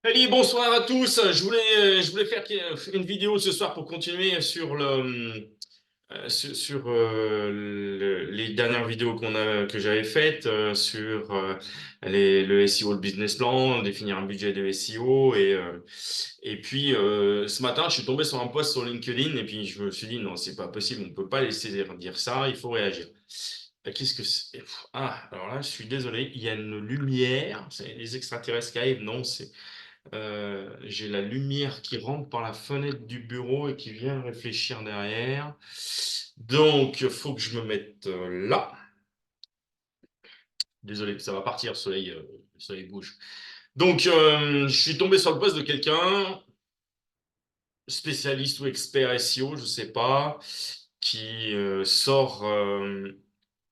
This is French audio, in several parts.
Allez, bonsoir à tous. Je voulais faire une vidéo ce soir pour continuer sur les dernières vidéos que j'avais faites sur le SEO, le business plan, définir un budget de SEO et puis ce matin, je suis tombé sur un post sur LinkedIn et puis je me suis dit non, c'est pas possible, on peut pas laisser dire ça, il faut réagir. Qu'est-ce que c'est? Ah, alors là, je suis désolé, il y a une lumière, c'est les extraterrestres qui arrivent, non, j'ai la lumière qui rentre par la fenêtre du bureau et qui vient réfléchir derrière. Donc, il faut que je me mette là. Désolé, ça va partir, le soleil bouge. Donc, je suis tombé sur le poste de quelqu'un, spécialiste ou expert SEO, je ne sais pas, qui sort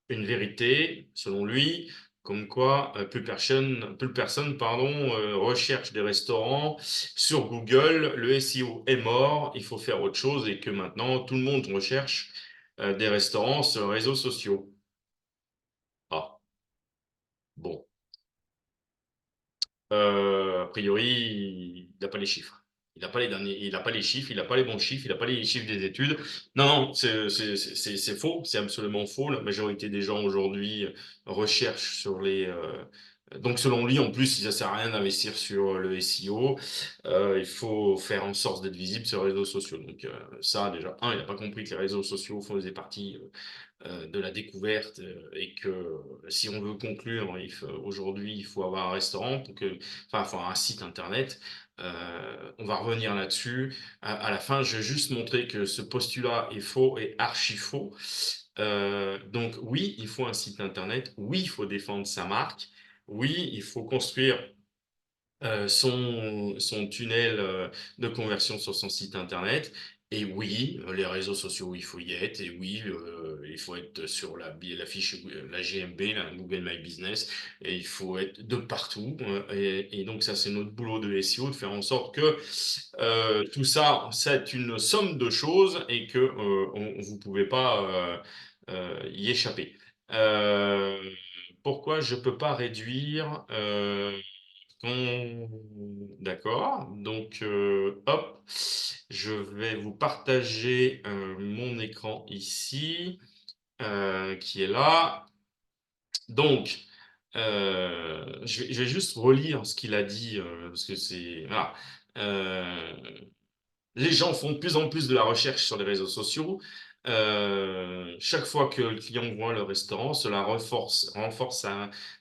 une vérité, selon lui, comme quoi plus personne pardon, recherche des restaurants sur Google, le SEO est mort, il faut faire autre chose et que maintenant tout le monde recherche des restaurants sur les réseaux sociaux. Ah, bon. A priori, il n'a pas les chiffres. Il n'a pas les derniers, il n'a pas les chiffres, il n'a pas les bons chiffres, il n'a pas les chiffres des études. Non, non, c'est faux, c'est absolument faux. La majorité des gens aujourd'hui recherchent sur donc selon lui, en plus, ça sert à rien d'investir sur le SEO. Il faut faire en sorte d'être visible sur les réseaux sociaux. Donc ça, déjà, il n'a pas compris que les réseaux sociaux faisaient partie de la découverte et que si on veut conclure, aujourd'hui, il faut avoir un restaurant, enfin, il faut avoir un site internet. On va revenir là-dessus. À la fin, je vais juste montrer que ce postulat est faux et archi faux. Donc oui, il faut un site internet. Oui, il faut défendre sa marque. Oui, il faut construire son tunnel de conversion sur son site internet. Et oui, les réseaux sociaux, il faut y être. Et oui, il faut être sur la fiche, la GMB, la Google My Business. Et il faut être de partout. Et donc, ça, c'est notre boulot de SEO, de faire en sorte que tout ça, c'est une somme de choses et que vous ne pouvez pas y échapper. Euh, Pourquoi je ne peux pas réduire d'accord. Donc, hop, je vais vous partager mon écran ici, qui est là. Donc, je vais juste relire ce qu'il a dit, parce que c'est... Voilà. Euh, les gens font de plus en plus de la recherche sur les réseaux sociaux. Chaque fois que le client voit le restaurant, cela renforce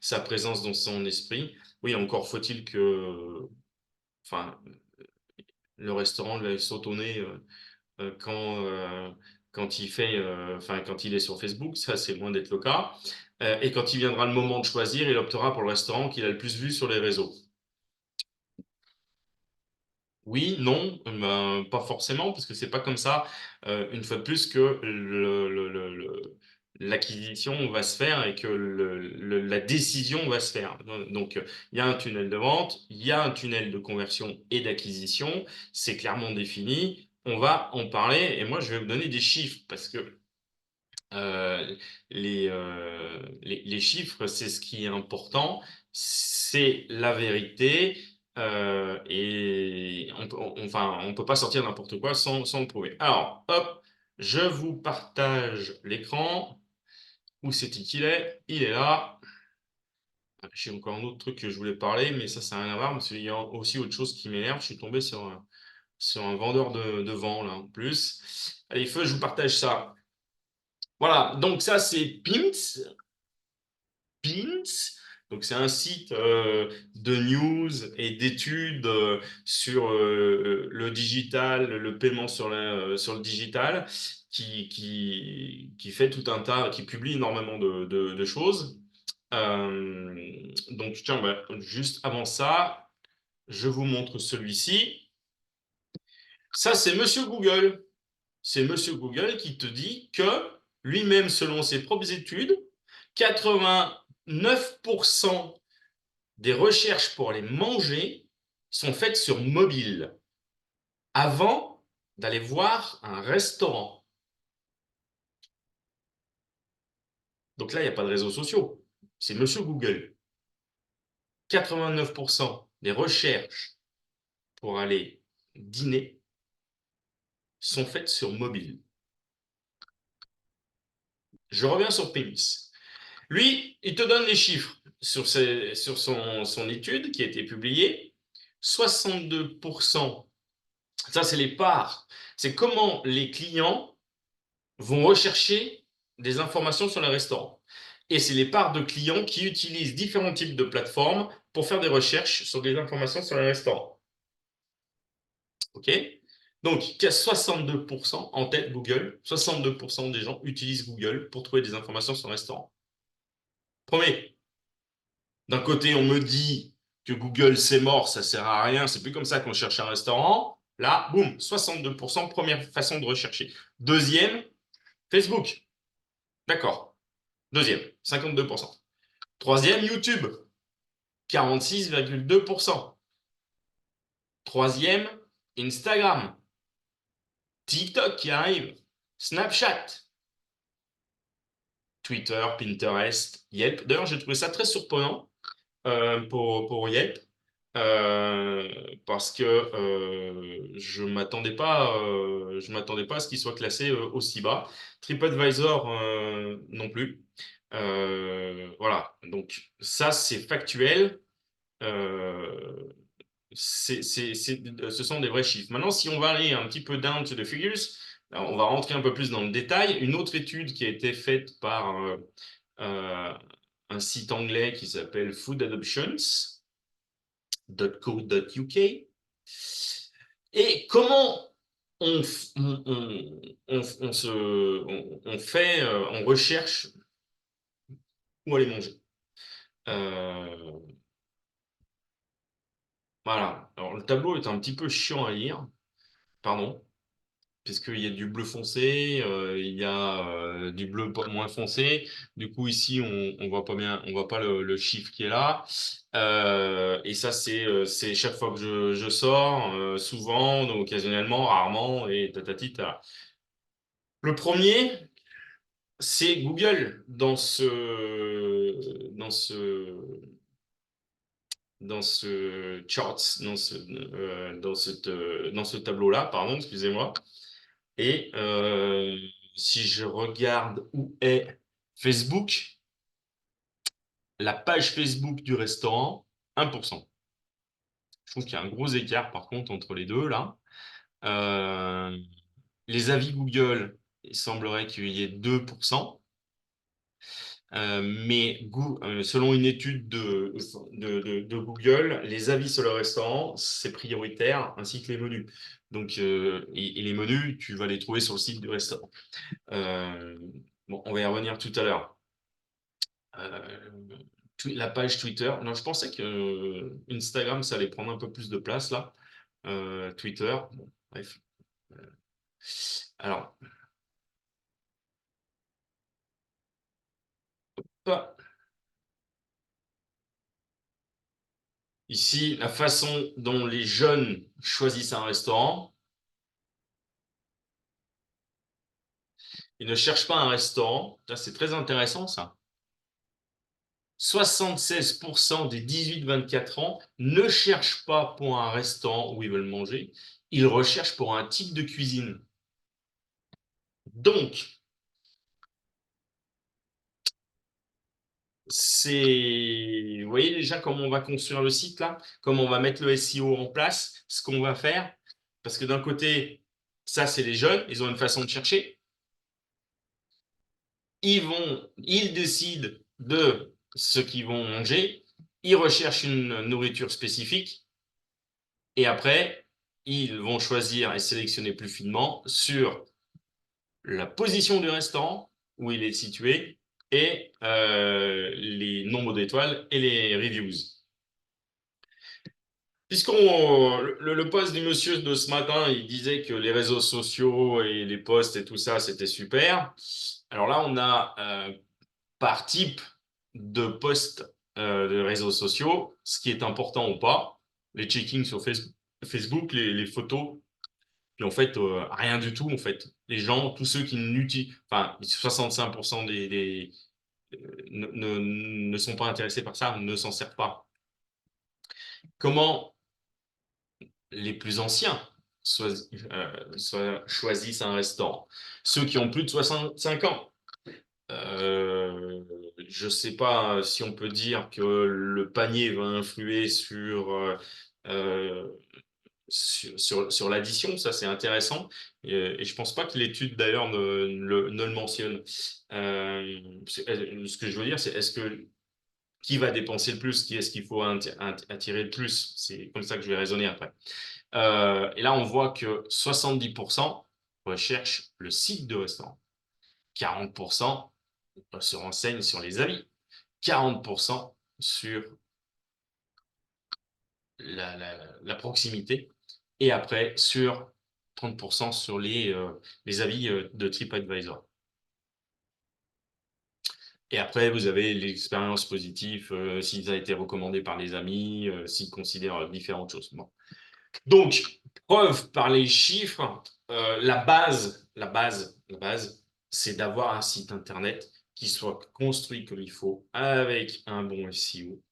sa présence dans son esprit. Oui, encore faut-il que enfin, le restaurant lui saute au nez euh, quand, euh, quand enfin, quand il est sur Facebook, ça c'est loin d'être le cas. Et quand il viendra le moment de choisir, il optera pour le restaurant qu'il a le plus vu sur les réseaux. Oui, non, ben, pas forcément, parce que c'est pas comme ça, une fois de plus, que l'acquisition va se faire et que la décision va se faire. Donc, il y a un tunnel de vente, il y a un tunnel de conversion et d'acquisition, c'est clairement défini. On va en parler et moi, je vais vous donner des chiffres parce que euh, les chiffres, c'est ce qui est important, c'est la vérité, et enfin, on peut pas sortir n'importe quoi sans le prouver. Alors, hop, je vous partage l'écran. Où c'est-il qu'il est? Il est là. J'ai encore un autre truc que je voulais parler, mais ça n'a rien à voir, parce qu'il y a aussi autre chose qui m'énerve. Je suis tombé sur un vendeur de vent, là, en plus. Allez, feu, je vous partage ça. Voilà, donc ça c'est Pins. Donc c'est un site de news et d'études sur le digital, le paiement sur le digital, qui fait tout un tas, qui publie énormément de choses. Donc tiens, bah, juste avant ça, je vous montre celui-ci. Ça c'est Monsieur Google. C'est Monsieur Google qui te dit que lui-même, selon ses propres études, 89% des recherches pour les manger sont faites sur mobile avant d'aller voir un restaurant. Donc là, il n'y a pas de réseaux sociaux. C'est Monsieur Google. 89% des recherches. pour aller dîner sont faites sur mobile. Je reviens sur Pimps. Lui, il te donne les chiffres sur son étude qui a été publiée. 62%, ça c'est les parts, c'est comment les clients vont rechercher des informations sur les restaurants. Et c'est les parts de clients qui utilisent différents types de plateformes pour faire des recherches sur des informations sur les restaurants. OK? Donc, il y a 62% en tête Google. 62% des gens utilisent Google pour trouver des informations sur les restaurants. Premier, d'un côté, on me dit que Google, c'est mort, ça sert à rien, c'est plus comme ça qu'on cherche un restaurant. Là, boum, 62%, première façon de rechercher. Deuxième, Facebook. D'accord. Deuxième, 52%. Troisième, YouTube, 46,2%. Troisième, Instagram. TikTok qui arrive. Snapchat. Twitter, Pinterest, Yelp. D'ailleurs, j'ai trouvé ça très surprenant pour Yelp. Parce que je m'attendais pas à ce qu'il soit classé aussi bas. TripAdvisor non plus. Voilà, donc ça c'est factuel. Euh, ce sont des vrais chiffres. Maintenant, si on va aller un petit peu down to the figures, on va rentrer un peu plus dans le détail. Une autre étude qui a été faite par euh, un site anglais qui s'appelle foodadoptions.co.uk. Et comment on, on recherche où aller manger. Euh, voilà. Alors, le tableau est un petit peu chiant à lire, pardon, puisqu'il y a du bleu foncé, il y a du bleu moins foncé. Du coup, ici, on voit pas bien, on voit pas le chiffre qui est là. Et ça, c'est chaque fois que je sors, souvent, donc occasionnellement, rarement, et tatati tata. Le premier, c'est Google dans ce charts, dans ce tableau-là, pardon, excusez-moi. Et si je regarde où est Facebook, la page Facebook du restaurant, 1%. Je trouve qu'il y a un gros écart par contre entre les deux là. Euh, les avis Google, il semblerait qu'il y ait 2%. Mais selon une étude de Google, les avis sur le restaurant, c'est prioritaire, ainsi que les menus. Donc, et les menus, tu vas les trouver sur le site du restaurant. Euh, bon, on va y revenir tout à l'heure. La page Twitter. Non, je pensais que Instagram, ça allait prendre un peu plus de place là. Twitter, bon, bref. Alors, ici, la façon dont les jeunes choisissent un restaurant. Ils ne cherchent pas un restaurant. C'est très intéressant ça. 76% des 18-24 ans ne cherchent pas pour un restaurant où ils veulent manger. Ils recherchent pour un type de cuisine. Donc, vous voyez déjà comment on va construire le site là, comment on va mettre le SEO en place, ce qu'on va faire. Parce que d'un côté, ça c'est les jeunes, ils ont une façon de chercher. Ils décident de ce qu'ils vont manger, ils recherchent une nourriture spécifique et après, ils vont choisir et sélectionner plus finement sur la position du restaurant, où il est situé, et les nombres d'étoiles et les reviews. Le post du monsieur de ce matin, il disait que les réseaux sociaux et les posts et tout ça, c'était super. Alors là, on a par type de posts de réseaux sociaux, ce qui est important ou pas, les checkings sur Facebook, les photos, puis en fait, rien du tout, en fait. Les gens, tous ceux qui n'utilisent, enfin, 65% ne sont pas intéressés par ça, ne s'en servent pas. Comment les plus anciens choisissent un restaurant. Ceux qui ont plus de 65 ans. Je ne sais pas si on peut dire que le panier va influer euh, sur l'addition, ça c'est intéressant. Et je pense pas que l'étude d'ailleurs ne le mentionne. Ce que je veux dire, c'est est-ce que qui va dépenser le plus, qui est-ce qu'il faut attirer le plus? C'est comme ça que je vais raisonner après. Et là, on voit que 70% recherchent le site de restaurant. 40% se renseignent sur les avis. 40% sur la proximité. Et après, sur 30% sur les avis de TripAdvisor. Et après, vous avez l'expérience positive, s'ils ont été recommandés par les amis, s'ils considèrent différentes choses. Bon. Donc, preuve par les chiffres, la base, c'est d'avoir un site internet qui soit construit comme il faut, avec un bon SEO,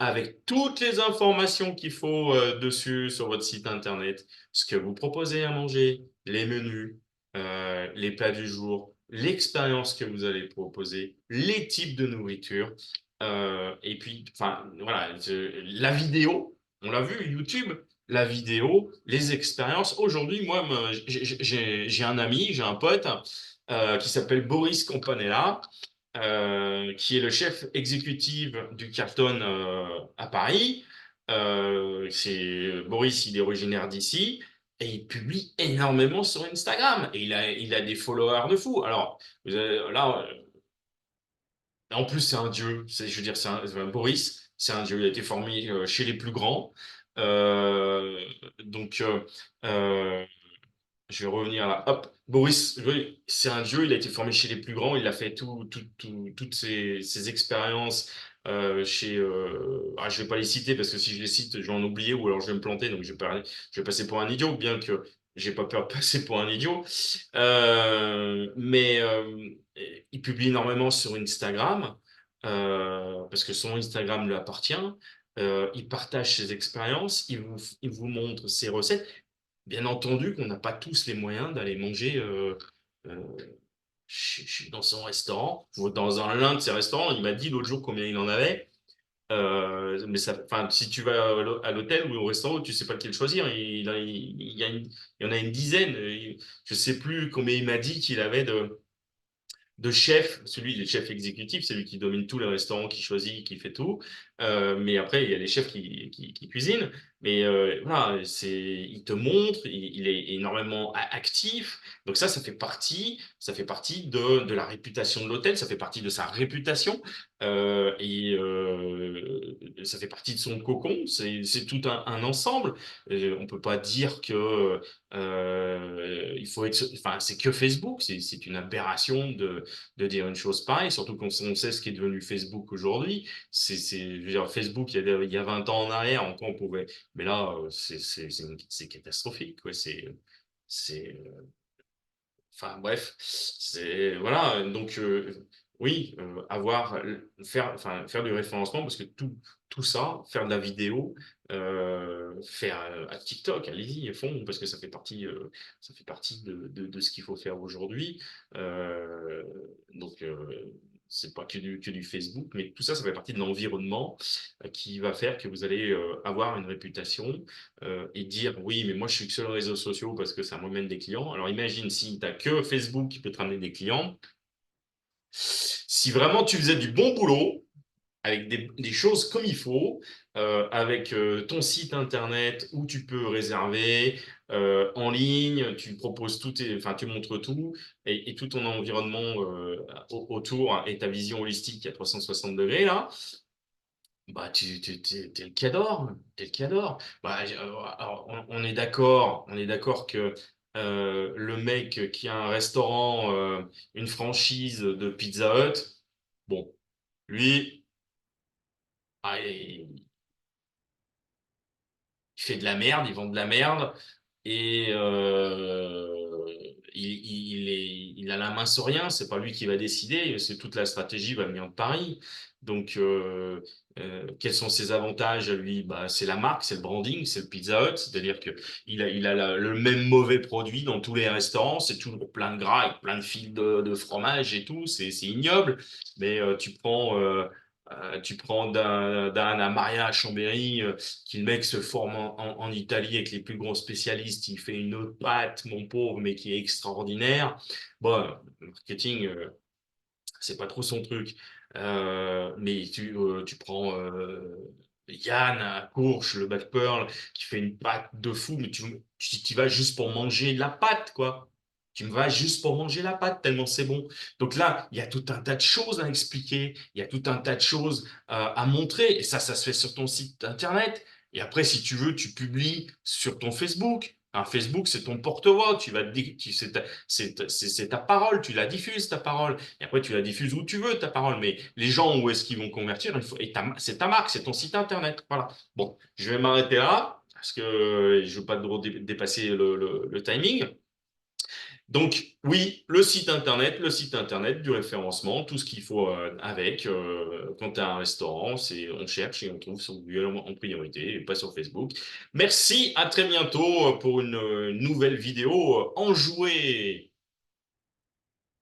avec toutes les informations qu'il faut dessus sur votre site internet, ce que vous proposez à manger, les menus, les plats du jour, l'expérience que vous allez proposer, les types de nourriture, et puis, enfin, voilà, la vidéo, on l'a vu, YouTube, la vidéo, les expériences. Aujourd'hui, moi, j'ai un ami, j'ai un pote qui s'appelle Boris Campanella qui est le chef exécutif du Carlton à Paris. Boris, il est originaire d'ici et il publie énormément sur Instagram. Et il a des followers de fou. Alors, là, en plus, c'est un dieu. Je veux dire, Boris, c'est un dieu. Il a été formé chez les plus grands. Euh, donc, je vais revenir là. Hop, Boris, oui, c'est un dieu, il a été formé chez les plus grands, il a fait toutes ses expériences je vais pas les citer parce que si je les cite, je vais en oublier ou alors je vais me planter, donc je vais passer pour un idiot, bien que j'ai pas peur de passer pour un idiot. Mais il publie énormément sur Instagram parce que son Instagram lui appartient. Il partage ses expériences, il vous montre ses recettes. Bien entendu qu'on n'a pas tous les moyens d'aller manger euh, dans son restaurant ou l'un de ses restaurants. Il m'a dit l'autre jour combien il en avait. Mais ça, enfin, si tu vas à l'hôtel ou au restaurant, tu sais pas lequel choisir. Il y en a une dizaine. Je sais plus combien il m'a dit qu'il avait de chef, celui, il est chef exécutif, c'est lui qui domine tous les restaurants, qui choisit, qui fait tout. Mais après, il y a les chefs qui cuisinent. Mais voilà, il te montre, il est énormément actif. Donc ça fait partie de la réputation de l'hôtel, ça fait partie de sa réputation. Et ça fait partie de son cocon. C'est tout un ensemble. On peut pas dire que il faut être, enfin, c'est que Facebook, c'est une aberration de dire une chose pareille, surtout quand on sait ce qui est devenu Facebook aujourd'hui. Je veux dire, Facebook, il y a 20 ans en arrière, encore on pouvait. Mais là, c'est catastrophique, quoi. Enfin, bref. Voilà. Donc, oui, faire du référencement, parce que tout ça, faire de la vidéo, faire à TikTok, allez-y, fond, parce que ça fait partie de ce qu'il faut faire aujourd'hui. Donc, c'est pas que du Facebook, mais tout ça, ça fait partie de l'environnement qui va faire que vous allez avoir une réputation et dire oui, mais moi je suis que sur les réseaux sociaux parce que ça m'amène des clients. Alors imagine si tu n'as que Facebook qui peut te ramener des clients. Si vraiment tu faisais du bon boulot, avec des choses comme il faut, avec ton site internet où tu peux réserver en ligne, tu proposes enfin tu montres tout et tout ton environnement autour et ta vision holistique à 360 degrés là, bah t'es le cador, t'es le cador. Bah, alors, on est d'accord que le mec qui a un restaurant, une franchise de Pizza Hut, bon, lui. Ah, il fait de la merde, il vend de la merde et il a la main sur rien. C'est pas lui qui va décider. C'est toute la stratégie va venir de Paris. Donc Quels sont ses avantages à lui? Bah, c'est la marque, c'est le branding, c'est le Pizza Hut, c'est-à-dire que il a le même mauvais produit dans tous les restaurants, c'est toujours plein de gras avec plein de fils de fromage et tout, c'est ignoble. Mais tu prends d'un Maria à Chambéry, qui le mec se forme en Italie avec les plus gros spécialistes, il fait une autre pâte, mon pauvre, mais qui est extraordinaire. Bon, le marketing. C'est pas trop son truc. Mais tu prends Yann à Courche, le Bad Pearl, qui fait une pâte de fou, mais tu vas juste pour manger la pâte, quoi. Tu me vas juste pour manger la pâte, tellement c'est bon. Donc là, il y a tout un tas de choses à expliquer, il y a tout un tas de choses à montrer, et ça se fait sur ton site internet. Et après, si tu veux, tu publies sur ton Facebook. Un Facebook, c'est ton porte-voix, c'est ta parole, tu la diffuses, ta parole. Et après, tu la diffuses où tu veux, ta parole. Mais les gens, où est-ce qu'ils vont convertir? C'est ta marque, c'est ton site internet. Voilà. Bon, je vais m'arrêter là, parce que je veux pas trop dépasser le timing. Donc, oui, le site internet, du référencement, tout ce qu'il faut avec. Quand tu as un restaurant, on cherche et on trouve sur Google en priorité, et pas sur Facebook. Merci, à très bientôt pour une nouvelle vidéo enjouée.